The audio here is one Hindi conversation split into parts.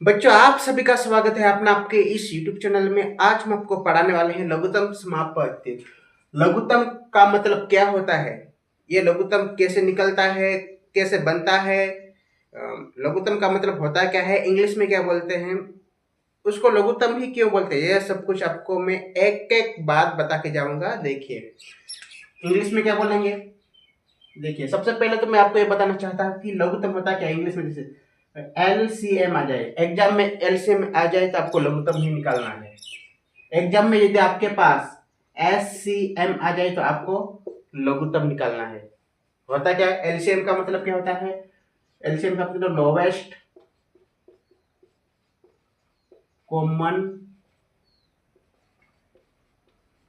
बच्चों, आप सभी का स्वागत है अपना आपके इस YouTube चैनल में। आज हम आपको पढ़ाने वाले हैं लघुत्तम समापत्ति। लघुत्तम का मतलब क्या होता है, ये लघुत्तम कैसे निकलता है, कैसे बनता है, लघुत्तम का मतलब होता क्या है, इंग्लिश में क्या बोलते हैं, उसको लघुत्तम ही क्यों बोलते हैं, यह सब कुछ आपको मैं एक एक बात बता के जाऊंगा। देखिए, इंग्लिश में क्या बोलेंगे। देखिए, सबसे पहले तो मैं आपको ये बताना चाहता हूँ कि लघुत्तम होता क्या है। इंग्लिश में जैसे एलसीएम आ जाए, एग्जाम में एलसीएम आ जाए तो आपको लघुत्तम ही निकालना है। एग्जाम में यदि आपके पास एससीएम आ जाए तो आपको लघुत्तम निकालना है। होता क्या है, एलसीएम का मतलब क्या होता है, एलसीएम का मतलब लोवेस्ट कॉमन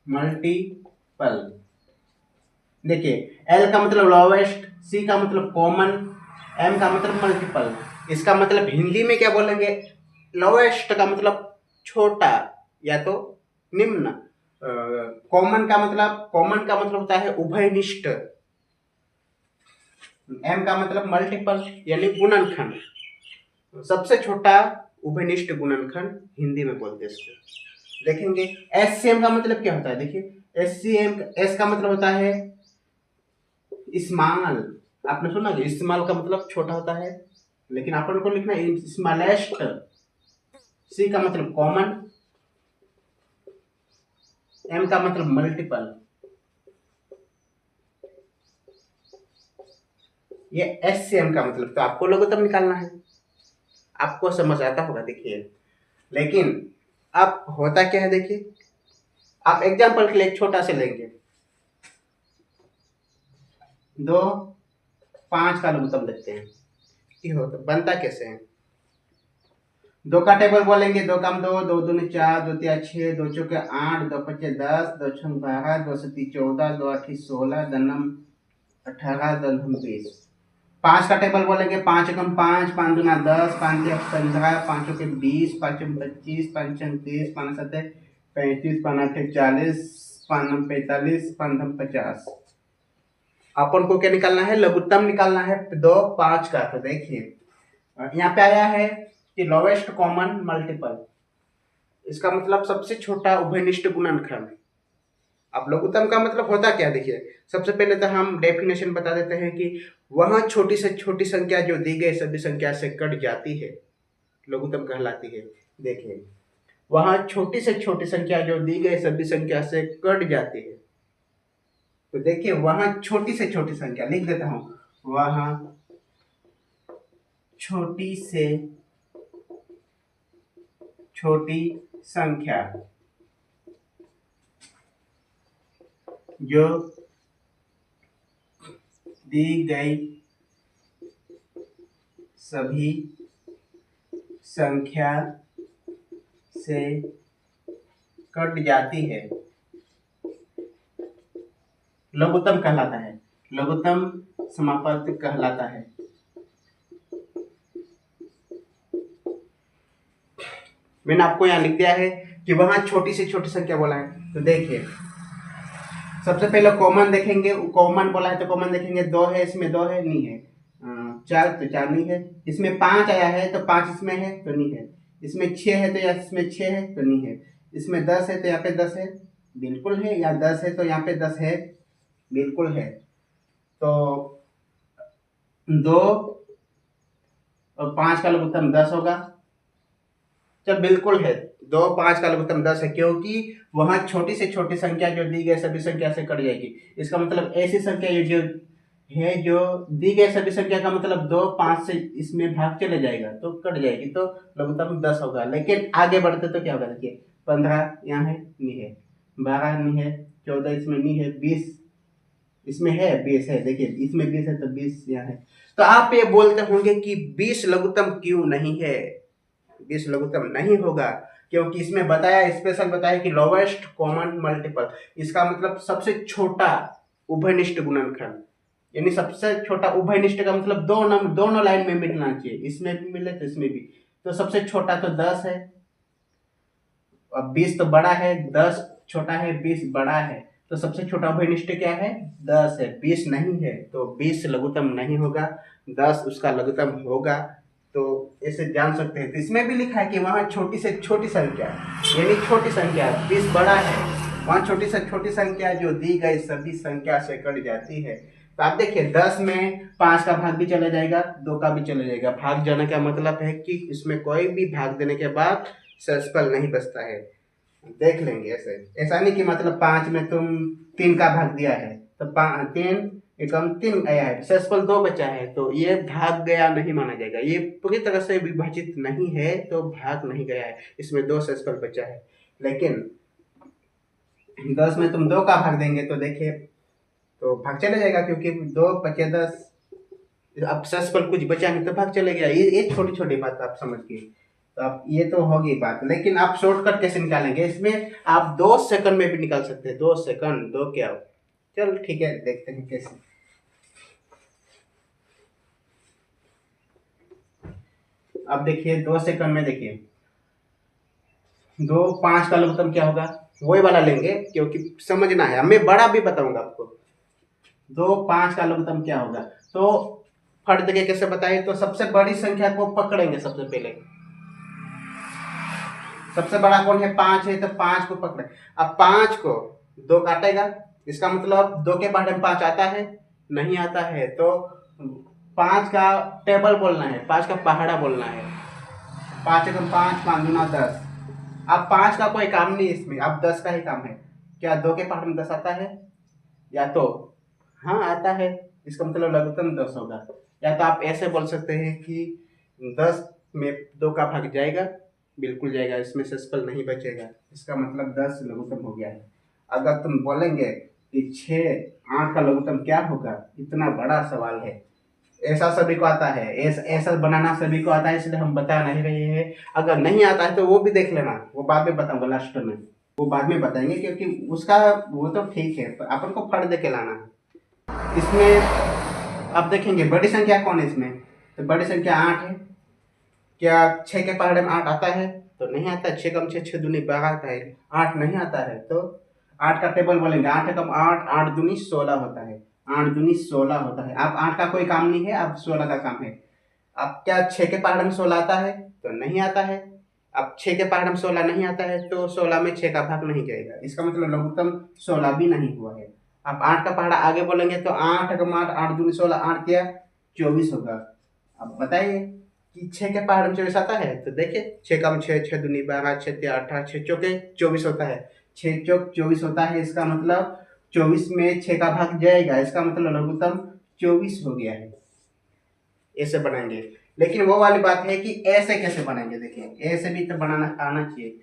मल्टीपल। देखिए, एल का मतलब लोवेस्ट, सी का मतलब कॉमन, एम का मतलब मल्टीपल। इसका मतलब हिंदी में क्या बोलेंगे, लोवेस्ट का मतलब छोटा या तो निम्न, कॉमन का मतलब होता है उभयनिष्ठ, एम का मतलब मल्टीपल यानी गुणनखंड, सबसे छोटा उभयनिष्ठ गुणनखंड हिंदी में बोलते हैं इसको। देखेंगे एससीएम का मतलब क्या होता है। देखिए एससीएम, एस का मतलब होता है स्मॉल। आपने सुना कि स्मॉल का मतलब छोटा होता है, लेकिन अपन को लिखना है स्मॉलेस्ट। सी का मतलब कॉमन, एम का मतलब मल्टीपल, ये एस से एम का मतलब। तो आपको लघुत्तम निकालना है, आपको समझ आता होगा। देखिए, लेकिन अब होता क्या है, देखिए आप एग्जाम्पल के लिए एक छोटा से लेंगे, 2 5 का लघुत्तम देखते हैं कि होता बनता कैसे है। 2 का टेबल बोलेंगे, 2 कम 2, 2 दूनी 4, 2 तिया 6, 2 चौके 8, 2 पचे 10, 2 छंग 12, 2 सती 14, 2 आठी 16, दनम 18, दनम 20। 5 का टेबल बोलेंगे, 5 एकम 5, 5 दूना 10, 5 तिया 15, 5 के 20, 5 25, 5 छंग 30, 5 सते 35, 5 आठे 40, 5 नम 45, 5 धम 50। अपन को क्या निकालना है, लघुत्तम निकालना है 2 5 का। तो देखिए यहाँ पे आया है कि लोवेस्ट कॉमन मल्टीपल, इसका मतलब सबसे छोटा उभयनिष्ठ गुणनखंड। अब लघुत्तम का मतलब होता क्या, देखिए सबसे पहले तो हम डेफिनेशन बता देते हैं कि वह छोटी से छोटी संख्या जो दी गई सभी संख्या से कट जाती है, लघुत्तम कहलाती है। देखिए, वह छोटी से छोटी संख्या जो दी गई सभी संख्या से कट जाती है। तो देखिए, वहां छोटी से छोटी संख्या लिख देता हूं, वहां छोटी से छोटी संख्या जो दी गई सभी संख्या से कट जाती है, लघुत्तम कहलाता है, लघुत्तम समापत्ति कहलाता है। मैंने आपको यहाँ लिख दिया है कि वहां छोटी से छोटी संख्या बोला है। तो देखिए, सबसे पहले कॉमन देखेंगे, कॉमन बोला है तो कॉमन देखेंगे, 2 है, इसमें 2 है, नहीं है। 4 तो 4 नहीं है, इसमें 5 आया है तो 5 इसमें है तो नहीं है, इसमें 6 है तो या इसमें 6 है तो नहीं है, इसमें 10 है तो यहाँ पे 10 है, बिल्कुल है, या 10 है तो यहाँ पे 10 है, बिल्कुल है। तो 2 और 5 का लघुत्तम 10 होगा। चल बिल्कुल है, 2 5 का लघुत्तम 10 है, क्योंकि वहां छोटी से छोटी संख्या जो दी गई सभी संख्या से कट जाएगी। इसका मतलब ऐसी संख्या ये जो है, जो दी गई सभी संख्या का मतलब 2 5 से इसमें भाग चले जाएगा तो कट जाएगी, तो लघुत्तम 10 होगा। लेकिन आगे बढ़ते तो क्या होगा, देखिए 15 यहाँ है, नहीं है, 12 नहीं है, 14 इसमें नहीं है, 20 इसमें है, 20 है, देखिए इसमें 20 है तो 20 यहाँ है। तो आप ये बोलते होंगे कि 20 लघुत्तम क्यों नहीं है, 20 लघुत्तम नहीं होगा, क्योंकि इसमें बताया, स्पेशल बताया कि लोवेस्ट कॉमन मल्टीपल। इसका मतलब सबसे छोटा उभयनिष्ठ गुणनखंड, यानी सबसे छोटा उभयनिष्ठ का मतलब दोनों लाइन में मिलना चाहिए, इसमें भी मिले तो इसमें भी। तो सबसे छोटा तो 10 है, अब 20 तो बड़ा है, 10 छोटा है, 20 बड़ा है, तो सबसे छोटा उभयनिष्ठ क्या है, 10 है, 20 नहीं है, तो 20 लघुत्तम नहीं होगा, 10 उसका लघुत्तम होगा। तो ऐसे जान सकते हैं। तो इसमें भी लिखा है कि वहाँ छोटी से छोटी संख्या, यानी छोटी संख्या 20 बड़ा है, वहाँ छोटी से छोटी संख्या जो दी गई सभी संख्या से कट जाती है। तो आप देखिए 10 में 5 का भाग भी चला जाएगा, 2 का भी चला जाएगा। भाग जाने का मतलब है कि इसमें कोई भी भाग देने के बाद शेषफल नहीं बचता है। देख लेंगे ऐसे, ऐसा नहीं कि मतलब 5 में तुम 3 का भाग दिया है तो 3 एकम 3 आया है, शेषफल 2 बचा है, तो ये भाग गया नहीं माना जाएगा। ये पूरी तरह से विभाजित नहीं है तो भाग नहीं गया है, इसमें 2 शेषफल बचा है। लेकिन 10 में तुम 2 का भाग देंगे तो देखिए तो भाग चले जाएगा, क्योंकि 2 बचे 10, अब शेषफल कुछ बचा नहीं तो भाग चले गया। ये छोटी छोटी बात आप समझ गए। तो आप ये तो होगी बात, लेकिन आप शॉर्टकट कैसे निकालेंगे? इसमें आप 2 सेकंड में भी निकाल सकते हैं। 2 सेकंड, 2 क्या, चल ठीक है, देखते हैं कैसे। अब देखिए 2 सेकंड में देखिए 2 5 का लघुत्तम क्या होगा, वही वाला लेंगे क्योंकि समझना है, मैं बड़ा भी बताऊंगा आपको। 2 5 का लघुत्तम क्या होगा, तो फट देंगे कैसे बताइए? तो सबसे बड़ी संख्या को पकड़ेंगे सबसे पहले। सबसे बड़ा कौन है? 5 है, तो 5 को पकड़े। अब 5 को 2 काटेगा, इसका मतलब 2 के पहाड़े में 5 आता है? नहीं आता है। तो 5 का टेबल बोलना है, 5 का पहाड़ा बोलना है। 5 एकम 5, 5 दूना 10। अब 5 का कोई काम नहीं इसमें, अब 10 का ही काम है। क्या 2 के पहाड़े में 10 आता है? या तो हाँ आता है, इसका मतलब लघुत्तम 10 होगा। या तो आप ऐसे बोल सकते हैं कि 10 में 2 का भाग जाएगा, बिल्कुल जाएगा, इसमें शेषफल नहीं बचेगा, इसका मतलब 10 लघुत्तम हो गया है। अगर तुम बोलेंगे कि 6 8 का लघुत्तम क्या होगा, इतना बड़ा सवाल है, ऐसा सभी को आता है, ऐसा बनाना सभी को आता है, इसलिए हम बता नहीं रहे हैं। अगर नहीं आता है तो वो भी देख लेना, वो बाद में बताऊंगा लास्ट में, वो बाद में बताएंगे, क्योंकि उसका वो तो ठीक है, पर अपन को फट दे के लाना है। इसमें अब देखेंगे बड़ी संख्या कौन है इसमें, तो बड़ी संख्या 8 है। क्या 6 के पहाड़े में 8 आता है? तो नहीं आता। 6 कम 6, 6 दूनी 12 आता है, 8 नहीं आता है। तो 8 का टेबल बोलेंगे, 8 कम 8, 8 दूनी 16 होता है, 8 दूनी 16 होता है। अब 8 का कोई काम नहीं है, अब 16 का काम है। अब क्या 6 के पहाड़े में 16 आता है? तो नहीं आता है। अब 6 के पहाड़े में 16 नहीं आता है, तो 16 में 6 का भाग नहीं जाएगा, इसका मतलब लघुत्तम 16 भी नहीं हुआ है। अब 8 का पहाड़ा आगे बोलेंगे तो 8 कम 8, 8 दूनी 16, 8 क्या 24 होगा। अब बताइए कि 6 के पहाड़ में 24 आता है? तो देखिए 6 कम 6, 6 दूनी 12, 6 तिया 18, 6 चौके 24 होता है, 6 चौक 24 होता है। इसका मतलब 24 में 6 का भाग जाएगा, इसका मतलब लघुत्तम 24 हो गया है। ऐसे बनाएंगे। लेकिन वो वाली बात है कि ऐसे कैसे बनाएंगे, देखिए ऐसे भी तो बनाना आना चाहिए।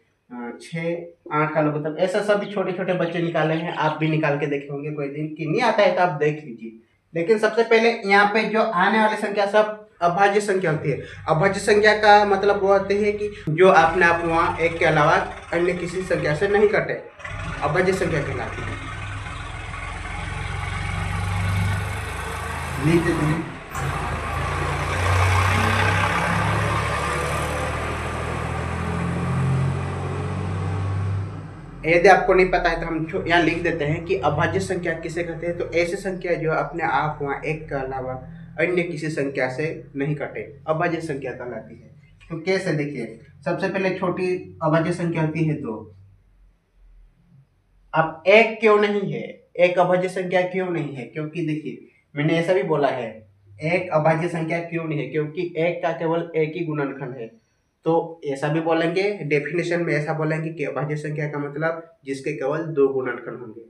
6 8 का लघुत्तम, ऐसा सभी छोटे छोटे बच्चे निकाले हैं, आप भी निकाल के देखे होंगे कोई दिन, कि नहीं आता है तो आप देख लीजिए। लेकिन सबसे पहले यहाँ पे जो आने वाली संख्या सब अभाज्य संख्या होती है। अभाज्य संख्या का मतलब वो होती है कि जो आपने आप वहाँ एक के अलावा अन्य किसी संख्या से नहीं कटे, अभाज्य संख्या कहलाती है। लिख देते हैं। यदि आपको नहीं पता है तो हम यहाँ लिख देते हैं कि अभाज्य संख्या किसे कहते हैं। तो ऐसी संख्या जो अपने आप वहाँ एक के अलावा अन्य किसी संख्या से नहीं कटे, अभाज्य संख्या कहलाती है। तो कैसे, देखिए सबसे पहले छोटी अभाज्य संख्या होती है 2। अब 1 क्यों नहीं है, एक अभाज्य संख्या क्यों नहीं है? क्योंकि देखिए मैंने ऐसा भी बोला है, एक अभाज्य संख्या क्यों नहीं है, क्योंकि 1 का केवल एक ही गुणनखंड है। तो ऐसा भी बोलेंगे, डेफिनेशन में ऐसा बोलेंगे कि अभाज्य संख्या का मतलब जिसके केवल 2 गुणनखंड होंगे,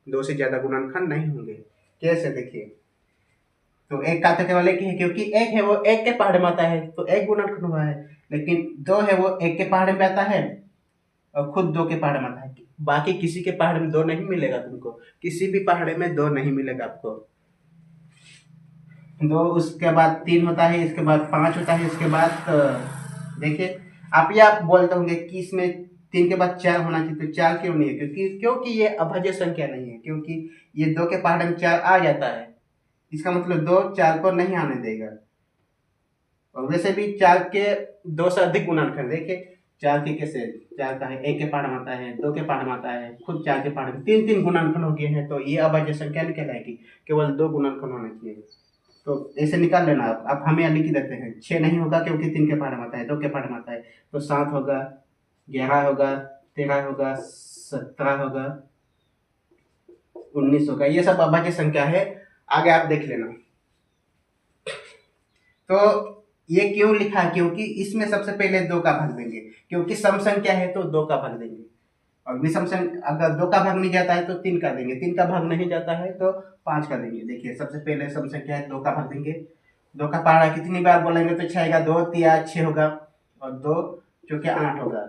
2 से ज्यादा गुणनखंड नहीं होंगे। कैसे, देखिए तो 1 का तो केवल एक ही है, क्योंकि 1 है वो 1 के पहाड़े में आता है तो 1 गुणनखंड हुआ है। लेकिन 2 है वो 1 के पहाड़े में आता है और खुद 2 के पहाड़े में आता है, बाकी किसी के पहाड़े में 2 नहीं मिलेगा तुमको, किसी भी पहाड़े में 2 नहीं मिलेगा आपको। 2 उसके बाद 3 होता है, इसके बाद 5 होता है, इसके बाद देखिए आप बोलते होंगे कि इसमें 3 के बाद 4 होना चाहिए, तो 4 क्यों नहीं है? क्योंकि ये अभाज्य संख्या नहीं है, क्योंकि ये 2 के पहाड़े में 4 आ जाता है, इसका मतलब 2 4 को नहीं आने देगा। और वैसे भी 4 के 2 से अधिक गुणनखंड, देखिए 4 के कैसे, 4 का है 1 के पहाड़े में आता है, 2 के पहाड़े में आता है, खुद 4 के पहाड़े में 3 गुणनखंड हो गए हैं, तो ये अभाज्य संख्या नहीं कहलाएगी, केवल 2 गुणनखंड होने चाहिए। तो ऐसे निकाल लेना आप। अब हमें यहाँ लिख ही देते हैं। 6 नहीं होगा क्योंकि 3 के पहाड़ में आता है, 2 के पहाड़ में आता है, तो 7 होगा, 11 होगा, 13 होगा, 17 होगा, 19 होगा। ये सब अभाज्य संख्या है। आगे आप देख लेना। तो ये क्यों लिखा है? क्योंकि इसमें सबसे पहले 2 का भाग देंगे, क्योंकि सम संख्या है तो 2 का भाग देंगे। और विषम संख्या अगर 2 का भाग नहीं जाता है तो 3 का देंगे, 3 का भाग नहीं जाता है तो 5 का देंगे। देखिए सबसे पहले सम संख्या है, 2 का भाग देंगे। 2 का पहाड़ा कितनी बार बोलेंगे तो 6 आएगा, 2 तिया 6 होगा, और 2 चौके 8 होगा।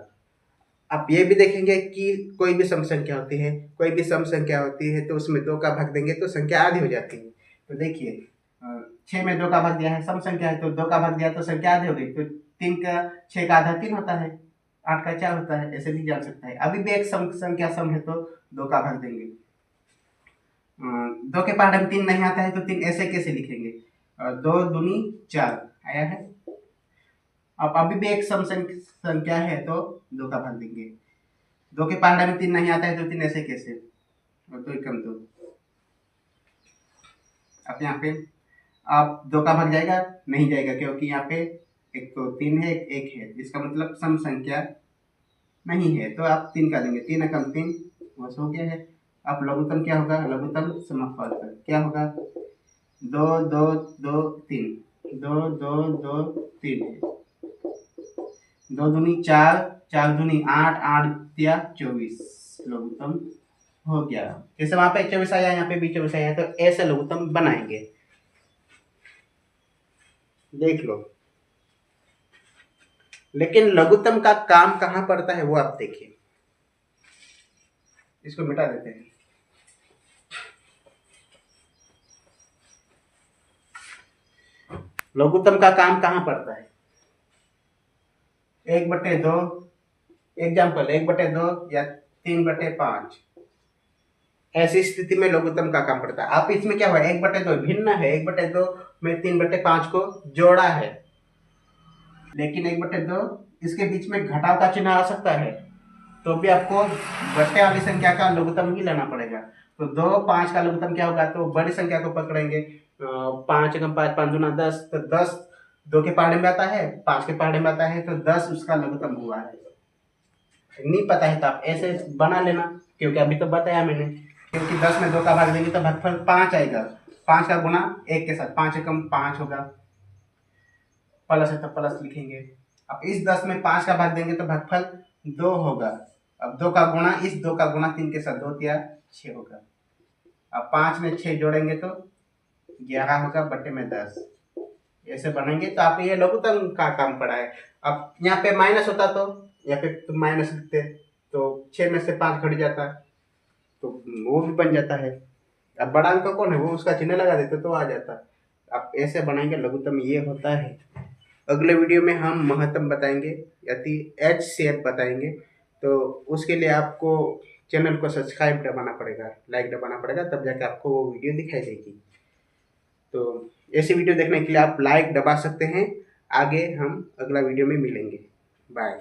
आप ये भी देखेंगे कि कोई भी सम संख्या होती है, कोई भी सम संख्या होती है तो उसमें 2 का भाग देंगे तो संख्या आधी हो जाती है। तो देखिए 6 में 2 का भाग दिया है, सम संख्या है तो 2 का भाग दिया तो संख्या आधी हो गई। तो 3 का 6 का आधा 3 होता है, 8 का 4 होता है, ऐसे भी जान सकता है। अभी भी एक संख्या सम है तो 2 का भाग देंगे। 2 के पहाड़े में 3 नहीं आता है तो 3 ऐसे कैसे लिखेंगे? 2 दूनी 4 आया है। अब अभी भी एक सम संख्या है तो 2 का भाग देंगे। 2 के पहाड़े में 3 नहीं आता है तो 3 ऐसे कैसे? और 2 कम 2। अब यहाँ पे आप 2 का भाग जाएगा? नहीं जाएगा, क्योंकि यहाँ पे एक तो 3 है, एक है, इसका मतलब सम संख्या नहीं है। तो आप 3 का देंगे, 3 कम 3 बस हो गया है। अब लघुत्तम क्या होगा? लघुत्तम समापन क्या होगा? 2 2 2 3, 2 2 2 3 है, 2 दूनी 4, 4 दूनी 8, 8 तिया 24, लघुत्तम हो गया। जैसे वहां पे 24 आया, यहाँ पे भी 24 आया, तो ऐसे लघुत्तम बनाएंगे। देख लो। लेकिन लघुत्तम का काम कहाँ पड़ता है वो आप देखिए। इसको मिटा देते हैं। लघुत्तम का काम कहाँ पड़ता है? 1/2, एग्जाम्पल 1/2 या 3/5, ऐसी स्थिति में लघुत्तम का काम पड़ता है। आप इसमें क्या हुआ? 1/2 भिन्न है, 1/2 में 3/5 को जोड़ा है, लेकिन 1/2 इसके बीच में घटाव का चिन्ह आ सकता है, तो भी आपको बटे वाली संख्या का लघुत्तम ही लेना पड़ेगा। तो 2 5 का लघुत्तम क्या होगा? तो बड़ी संख्या को पकड़ेंगे। 5 एकम 5, 5 दूना 10, तो 10 2 के पहाड़े में आता है, 5 के पहाड़े में आता है, तो 10 उसका लघुत्तम हुआ है। नहीं पता है तो आप ऐसे बना लेना, क्योंकि अभी तो बताया मैंने। क्योंकि 10 में 2 का भाग देंगे तो भागफल 5 आएगा। 5 का गुना 1 के साथ, 5 एकम 5 होगा, प्लस है तो प्लस लिखेंगे। अब इस 10 में 5 का भाग देंगे तो भागफल 2 होगा। अब 2 का गुणा इस 2 का गुणा 3 के साथ, 2 तिया 6 होगा। अब 5 में 6 जोड़ेंगे तो 11 होगा, बटे में 10, ऐसे बनेंगे। तो आप ये लघुत्तम का काम पड़ा है। अब यहाँ पे माइनस होता तो यहाँ पे तो माइनस लिखते, तो 6 में से 5 घट जाता, तो वो भी बन जाता है। अब बड़ा अंक कौन है, वो उसका चिन्ह लगा देते तो आ जाता। आप ऐसे बनाएंगे लघुत्तम, ये होता है। अगले वीडियो में हम महत्तम बताएंगे, यदि एच शेप बताएंगे। तो उसके लिए आपको चैनल को सब्सक्राइब दबाना पड़ेगा, लाइक दबाना पड़ेगा, तब जाके आपको वो वीडियो दिखाई देगी। तो ऐसी वीडियो देखने के लिए आप लाइक दबा सकते हैं। आगे हम अगला वीडियो में मिलेंगे। बाय।